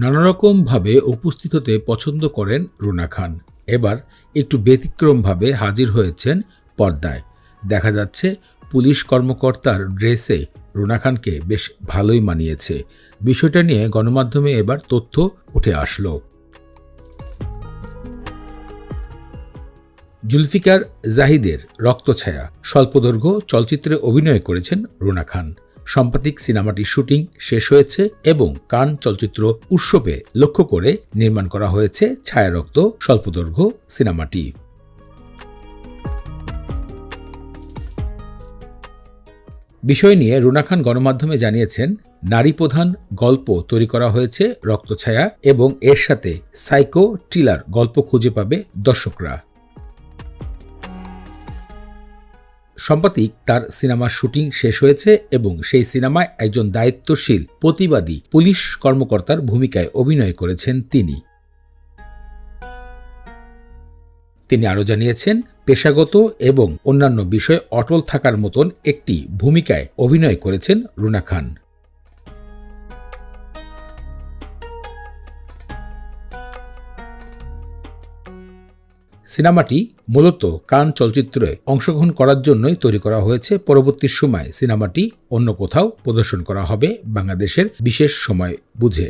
নানারকমভাবে উপস্থিত হতে পছন্দ করেন রুনা খান। এবার একটু ব্যতিক্রমভাবে হাজির হয়েছেন পর্দায়। দেখা যাচ্ছে পুলিশ কর্মকর্তার ড্রেসে রুনা খানকে বেশ ভালোই মানিয়েছে। বিষয়টা নিয়ে গণমাধ্যমে এবার তথ্য উঠে আসলো। জুলফিকার জাহিদের রক্তছায়া স্বল্পদৈর্ঘ্য চলচ্চিত্রে অভিনয় করেছেন রুনা খান। সাম্প্রতিক সিনেমাটির শুটিং শেষ হয়েছে এবং কান চলচ্চিত্র উৎসবে লক্ষ্য করে নির্মাণ করা হয়েছে ছায়ারক্ত স্বল্পদৈর্ঘ্য সিনেমাটি। বিষয় নিয়ে রুনা খান গণমাধ্যমে জানিয়েছেন, নারী প্রধান গল্প তৈরি করা হয়েছে রক্তছায়া এবং এর সাথে সাইকো থ্রিলার গল্প খুঁজে পাবে দর্শকরা। সাম্প্রতিক তার সিনেমার শুটিং শেষ হয়েছে এবং সেই সিনেমায় একজন দায়িত্বশীল প্রতিবাদী পুলিশ কর্মকর্তার ভূমিকায় অভিনয় করেছেন তিনি আরও জানিয়েছেন, পেশাগত এবং অন্যান্য বিষয়ে অটল থাকার মতন একটি ভূমিকায় অভিনয় করেছেন রুনা খান। সিনেমাটি মূলত কান চলচ্চিত্রে অংশগ্রহণ করার জন্যই তৈরি করা হয়েছে। পরবর্তী সময় সিনেমাটি অন্য কোথাও প্রদর্শন করা হবে বাংলাদেশের বিশেষ সময় বুঝে।